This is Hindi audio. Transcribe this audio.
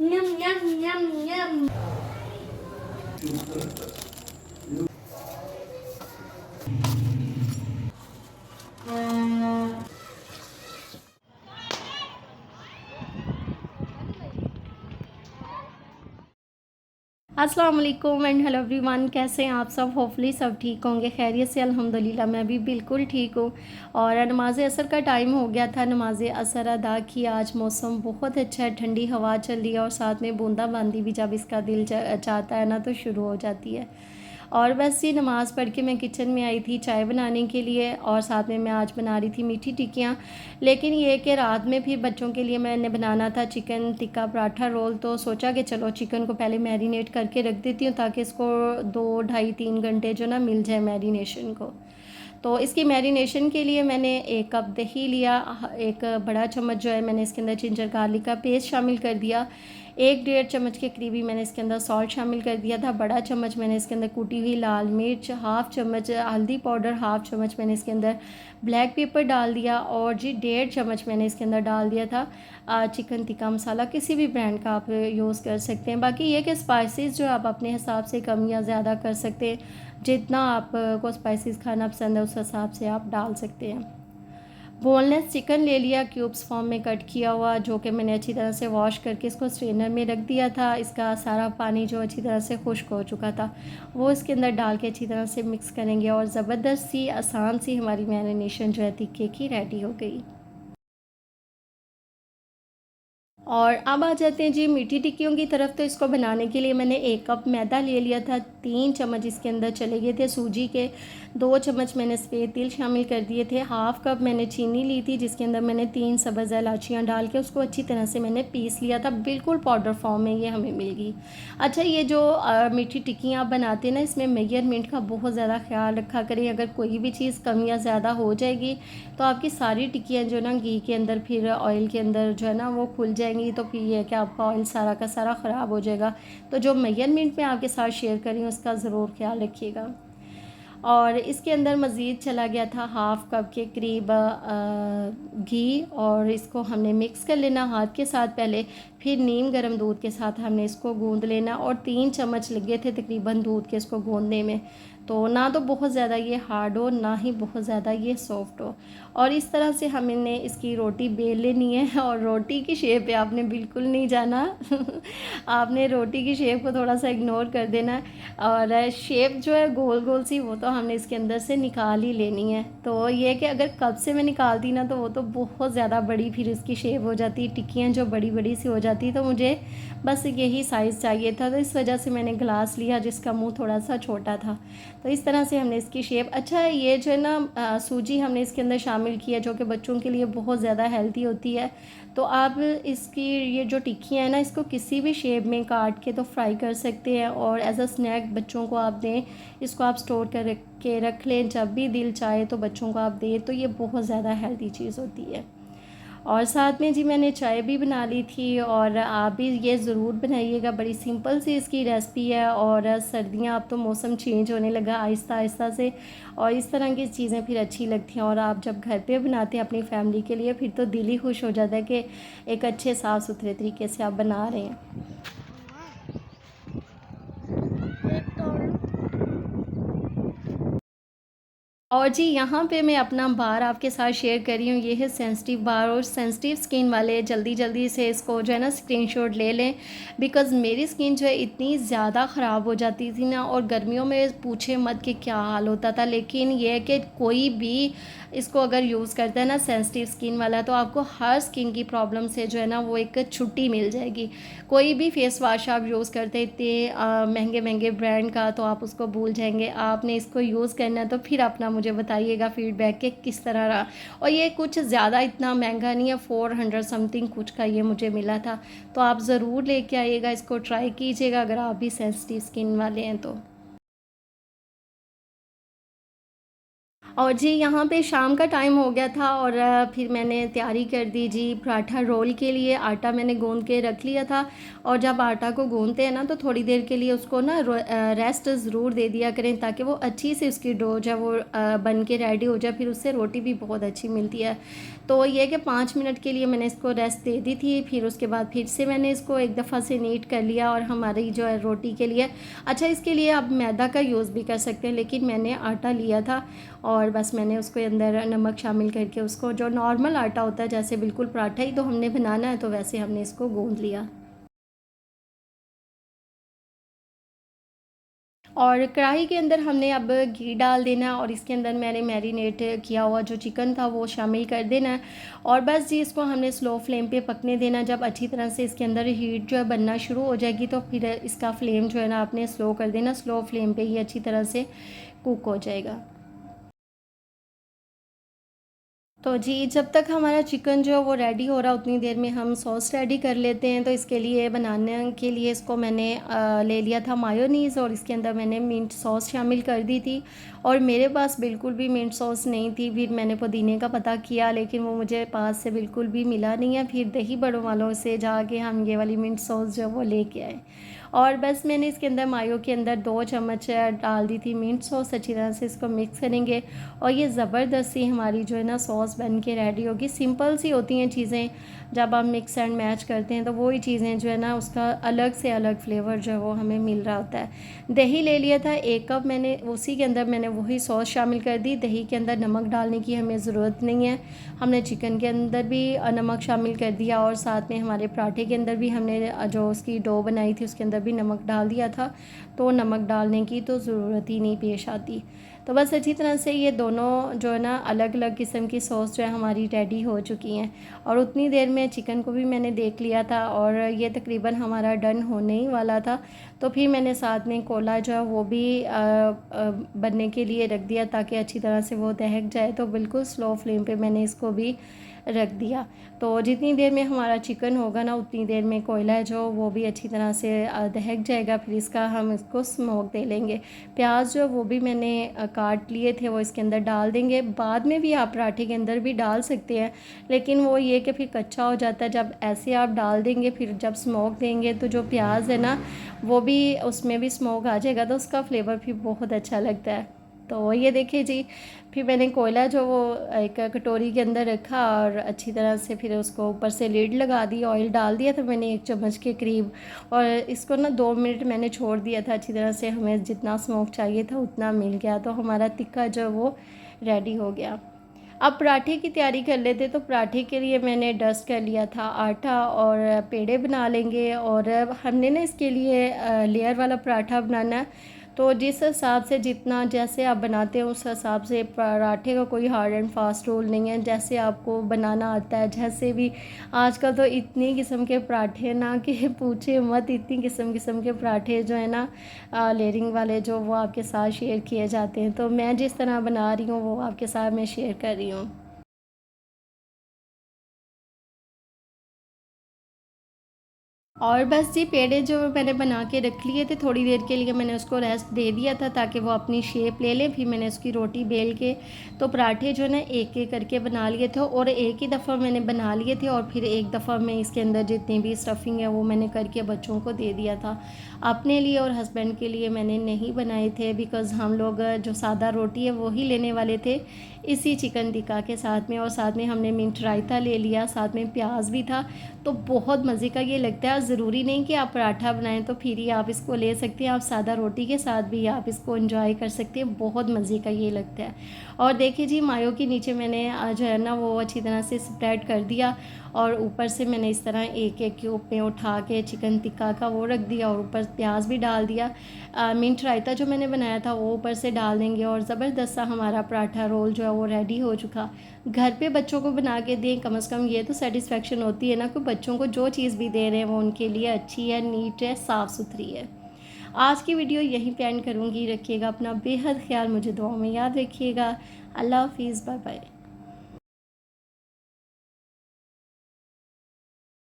Yum yum yum yum. अस्सलाम वालेकुम एंड हेलो एवरीवन, कैसे हैं आप सब। होपफुली सब ठीक होंगे, खैरियत से अल्हम्दुलिल्लाह मैं भी बिल्कुल ठीक हूँ। और नमाज असर का टाइम हो गया था, नमाज असर अदा की। आज मौसम बहुत अच्छा है, ठंडी हवा चल रही है और साथ में बूंदाबांदी भी जब इसका दिल चाहता है ना तो शुरू हो जाती है। और बस ये नमाज़ पढ़ के मैं किचन में आई थी चाय बनाने के लिए, और साथ में मैं आज बना रही थी मीठी टिक्कियाँ। लेकिन ये कि रात में फिर बच्चों के लिए मैंने बनाना था चिकन टिक्का पराठा रोल, तो सोचा कि चलो चिकन को पहले मैरिनेट करके रख देती हूँ ताकि इसको 2 ढाई 3 घंटे जो ना मिल जाए मैरिनेशन को। तो इसकी मैरिनेशन के लिए मैंने 1 कप दही लिया, 1 बड़ा चम्मच जो है मैंने इसके अंदर जिंजर गार्लिक का पेस्ट शामिल कर दिया, 1 डेढ़ चम्मच के करीब ही मैंने इसके अंदर सॉल्ट शामिल कर दिया था, बड़ा चम्मच मैंने इसके अंदर कूटी हुई लाल मिर्च, 1/2 चम्मच हल्दी पाउडर, 1/2 चम्मच मैंने इसके अंदर ब्लैक पेपर डाल दिया, और जी 1.5 चम्मच मैंने इसके अंदर डाल दिया था चिकन टिक्का मसाला। किसी भी ब्रांड का आप यूज़ कर सकते हैं। बाकी ये कि स्पाइसेस जो आप अपने हिसाब से कम या ज़्यादा कर सकते हैं, जितना आपको स्पाइसेस खाना पसंद है उस हिसाब से आप डाल सकते हैं। बोनलेस चिकन ले लिया क्यूब्स फॉर्म में कट किया हुआ, जो कि मैंने अच्छी तरह से वॉश करके इसको स्ट्रेनर में रख दिया था। इसका सारा पानी जो अच्छी तरह से खुश्क हो चुका था वो इसके अंदर डाल के अच्छी तरह से मिक्स करेंगे, और ज़बरदस्त सी आसान सी हमारी मैरिनेशन जो है टिक्के की रेडी हो गई। और अब आ जाते हैं जी मीठी टिक्कियों की तरफ। तो इसको बनाने के लिए मैंने 1 कप मैदा ले लिया था, 3 चम्मच इसके अंदर चले गए थे सूजी के, 2 चम्मच मैंने सफ़ेद तिल शामिल कर दिए थे, 1/2 कप मैंने चीनी ली थी जिसके अंदर मैंने 3 सब्ज़ इलायचियाँ डाल के उसको अच्छी तरह से मैंने पीस लिया था। बिल्कुल पाउडर फॉर्म में ये हमें मिल गई। अच्छा, ये जो मीठी टिक्कियाँ आप बनाते हैं ना, इसमें मेजरमेंट का बहुत ज़्यादा ख्याल रखा करें। अगर कोई भी चीज़ कम या ज़्यादा हो जाएगी तो आपकी सारी टिक्कियाँ जो ना घी के अंदर फिर ऑयल के अंदर जो है ना वो खुल जाएंगी, तो फिर ये है कि आपका ऑयल सारा का सारा ख़राब हो जाएगा। तो जो मेजरमेंट मैं आपके साथ शेयर कर रही हूँ उसका ज़रूर ख्याल रखिएगा। और इसके अंदर मज़ीद चला गया था 1/2 कप के करीब घी, और इसको हमने मिक्स कर लेना हाथ के साथ पहले, फिर नीम गर्म दूध के साथ हमने इसको गूंद लेना, और 3 चम्मच लगे थे तकरीबन दूध के इसको गूंदने में। तो ना तो बहुत ज़्यादा ये हार्ड हो ना ही बहुत ज़्यादा ये सॉफ्ट हो। और इस तरह से हमने इसकी रोटी बेल लेनी है, और रोटी की शेप पे आपने बिल्कुल नहीं जाना आपने रोटी की शेप को थोड़ा सा इग्नोर कर देना है। और शेप जो है गोल गोल सी वो तो हमने इसके अंदर से निकाल ही लेनी है। तो ये कि अगर कप से मैं निकालती ना तो वो तो बहुत ज़्यादा बड़ी फिर इसकी शेप हो जाती, टिक्कियाँ जो बड़ी बड़ी सी हो जाती। तो मुझे बस यही साइज़ चाहिए था, तो इस वजह से मैंने ग्लास लिया जिसका मुंह थोड़ा सा छोटा था। तो इस तरह से हमने इसकी शेप। अच्छा, ये जो है ना सूजी हमने इसके अंदर शामिल किया जो कि बच्चों के लिए बहुत ज़्यादा हेल्दी होती है। तो आप इसकी ये जो टिक्कियाँ हैं ना, इसको किसी भी शेप में काट के तो फ्राई कर सकते हैं, और एज अ स्नैक बच्चों को आप दें। इसको आप स्टोर कर के रख लें, जब भी दिल चाहे तो बच्चों को आप दें, तो ये बहुत ज़्यादा हेल्दी चीज़ होती है। और साथ में जी मैंने चाय भी बना ली थी, और आप भी ये ज़रूर बनाइएगा। बड़ी सिंपल सी इसकी रेसिपी है, और सर्दियाँ अब तो मौसम चेंज होने लगा आहिस्ता आहिस्ता से, और इस तरह की चीज़ें फिर अच्छी लगती हैं। और आप जब घर पे बनाते हैं अपनी फैमिली के लिए, फिर तो दिल ही खुश हो जाता है कि एक अच्छे साफ़ सुथरे तरीके से आप बना रहे हैं। और जी यहाँ पे मैं अपना बार आपके साथ शेयर कर रही हूँ। ये है सेंसिटिव बार, और सेंसिटिव स्किन वाले जल्दी जल्दी से इसको जो है ना स्क्रीनशॉट ले लें, बिकॉज़ मेरी स्किन जो है इतनी ज़्यादा ख़राब हो जाती थी ना, और गर्मियों में पूछे मत कि क्या हाल होता था। लेकिन ये है कि कोई भी इसको अगर यूज़ करता है ना सेंसिटिव स्किन वाला, तो आपको हर स्किन की प्रॉब्लम से जो है ना वो एक छुट्टी मिल जाएगी। कोई भी फेस वाश आप यूज़ करते इतने महंगे महंगे ब्रांड का, तो आप उसको भूल जाएंगे। आपने इसको यूज़ करना है तो फिर अपना मुझे बताइएगा फीडबैक के किस तरह रहा। और ये कुछ ज़्यादा इतना महंगा नहीं है, 400 समथिंग कुछ का ये मुझे मिला था। तो आप ज़रूर लेके आइएगा, इसको ट्राई कीजिएगा अगर आप भी सेंसिटिव स्किन वाले हैं तो। और जी यहाँ पे शाम का टाइम हो गया था और फिर मैंने तैयारी कर दी जी पराठा रोल के लिए। आटा मैंने गूँध के रख लिया था और जब आटा को गूँधते हैं ना तो थोड़ी देर के लिए उसको ना रेस्ट ज़रूर दे दिया करें ताकि वो अच्छी से उसकी डो जब वो बन के रेडी हो जाए, फिर उससे रोटी भी बहुत अच्छी मिलती है। तो ये कि 5 मिनट के लिए मैंने इसको रेस्ट दे दी थी, फिर उसके बाद फिर से मैंने इसको एक दफ़ा से नीट कर लिया और हमारी जो है रोटी के लिए अच्छा इसके लिए आप मैदा का यूज़ भी कर सकते हैं, लेकिन मैंने आटा लिया था और बस मैंने उसके अंदर नमक शामिल करके उसको जो नॉर्मल आटा होता है जैसे बिल्कुल पराठा ही तो हमने बनाना है तो वैसे हमने इसको गूँध लिया। और कढ़ाई के अंदर हमने अब घी डाल देना है और इसके अंदर मैंने मैरिनेट किया हुआ जो चिकन था वो शामिल कर देना है और बस जी इसको हमने स्लो फ्लेम पे पकने देना है। जब अच्छी तरह से इसके अंदर हीट जो है बनना शुरू हो जाएगी तो फिर इसका फ्लेम जो है ना आपने स्लो कर देना, स्लो फ्लेम पे ही अच्छी तरह से कुक हो जाएगा। तो जी जब तक हमारा चिकन जो है वो रेडी हो रहा है उतनी देर में हम सॉस रेडी कर लेते हैं। तो इसके लिए बनाने के लिए इसको मैंने ले लिया था मायोनीज़ और इसके अंदर मैंने मिंट सॉस शामिल कर दी थी और मेरे पास बिल्कुल भी मिंट सॉस नहीं थी। फिर मैंने पुदीने का पता किया लेकिन वो मुझे पास से बिल्कुल भी मिला नहीं है। फिर दही बड़ों वालों से जाके हम ये वाली मिंट सॉस जो वो लेके आए और बस मैंने इसके अंदर मायो के अंदर 2 चम्मच डाल दी थी मिंट सॉस। अच्छी तरह से इसको मिक्स करेंगे और ये ज़बरदस्त सी हमारी जो है ना सॉस बन के रेडी होगी। सिंपल सी होती हैं चीज़ें, जब आप मिक्स एंड मैच करते हैं तो वही चीज़ें जो है ना उसका अलग से अलग फ्लेवर जो है वो हमें मिल रहा होता है। दही ले लिया था 1 कप मैंने, उसी के अंदर मैंने वही सॉस शामिल कर दी। दही के अंदर नमक डालने की हमें ज़रूरत नहीं है, हमने चिकन के अंदर भी नमक शामिल कर दिया और साथ में हमारे पराठे के अंदर भी हमने जो उसकी डो बनाई थी उसके अंदर भी नमक डाल दिया था, तो नमक डालने की तो ज़रूरत ही नहीं पेश आती। तो बस अच्छी तरह से ये दोनों जो है ना अलग अलग किस्म की सॉस जो है हमारी रेडी हो चुकी हैं और उतनी देर में चिकन को भी मैंने देख लिया था और ये तकरीबन हमारा डन होने ही वाला था। तो फिर मैंने साथ में कोला जो है वो भी बनने के लिए रख दिया ताकि अच्छी तरह से वो दहक जाए। तो बिल्कुल स्लो फ्लेम पे मैंने इसको भी रख दिया। तो जितनी देर में हमारा चिकन होगा ना उतनी देर में कोयला है जो वो भी अच्छी तरह से दहक जाएगा। फिर इसका हम इसको स्मोक दे लेंगे। प्याज जो वो भी मैंने काट लिए थे वो इसके अंदर डाल देंगे। बाद में भी आप पराठे के अंदर भी डाल सकते हैं, लेकिन वो ये कि फिर कच्चा हो जाता है। जब ऐसे आप डाल देंगे फिर जब स्मोक देंगे तो जो प्याज है ना वो भी उसमें भी स्मोक आ जाएगा तो उसका फ्लेवर भी बहुत अच्छा लगता है। तो ये देखिए जी, फिर मैंने कोयला जो वो एक कटोरी के अंदर रखा और अच्छी तरह से फिर उसको ऊपर से लिड लगा दी, ऑयल डाल दिया था मैंने 1 चम्मच के करीब और इसको ना 2 मिनट मैंने छोड़ दिया था। अच्छी तरह से हमें जितना स्मोक चाहिए था उतना मिल गया तो हमारा तिक्का जो वो रेडी हो गया। अब पराठे की तैयारी कर लेते। तो पराठे के लिए मैंने डस्ट कर लिया था आटा और पेड़े बना लेंगे और हमने ना इसके लिए लेयर वाला पराठा बनाना है। तो जिस हिसाब से जितना जैसे आप बनाते हो उस हिसाब से, पराठे का कोई हार्ड एंड फास्ट रूल नहीं है, जैसे आपको बनाना आता है। जैसे भी आजकल तो इतनी किस्म के पराठे ना कि पूछे मत, इतनी किस्म के पराठे जो है ना लेयरिंग वाले जो वो आपके साथ शेयर किए जाते हैं। तो मैं जिस तरह बना रही हूँ वो आपके साथ मैं शेयर कर रही हूँ। और बस जी पेड़े जो मैंने बना के रख लिए थे, थोड़ी देर के लिए मैंने उसको रेस्ट दे दिया था ताकि वो अपनी शेप ले लें। फिर मैंने उसकी रोटी बेल के तो पराठे जो है ना एक एक करके बना लिए थे और एक ही दफ़ा मैंने बना लिए थे और फिर एक दफ़ा मैं इसके अंदर जितनी भी स्टफिंग है वो मैंने करके बच्चों को दे दिया था। अपने लिए और हस्बैंड के लिए मैंने नहीं बनाए थे बिकॉज़ हम लोग जो सादा रोटी है वो ही लेने वाले थे इसी चिकन टिक्का के साथ में, और साथ में हमने मिंट रायता ले लिया, साथ में प्याज भी था। तो बहुत मज़े का ये लगता है। ज़रूरी नहीं कि आप पराठा बनाएं तो फिर ही आप इसको ले सकते हैं, आप सादा रोटी के साथ भी आप इसको एंजॉय कर सकते हैं। बहुत मज़े का ये लगता है। और देखिए जी मायो के नीचे मैंने जो है ना वो अच्छी तरह से स्प्रेड कर दिया और ऊपर से मैंने इस तरह एक एक क्यूब में उठा के चिकन टिक्का का वो रख दिया और ऊपर प्याज भी डाल दिया। मिंट रायता जो मैंने बनाया था वो ऊपर से डाल देंगे और ज़बरदस्त सा हमारा पराठा रोल जो है वो रेडी हो चुका। घर पे बच्चों को बना के दें, कम से कम ये तो सेटिस्फेक्शन होती है ना कि बच्चों को जो चीज़ भी दे रहे हैं वो उनके लिए अच्छी है, नीट है, साफ़ सुथरी है। आज की वीडियो यहीं पे एंड करूँगी। रखिएगा अपना बेहद ख्याल, मुझे दुआ में याद रखिएगा। अल्लाह हाफिज़, बाय बाय।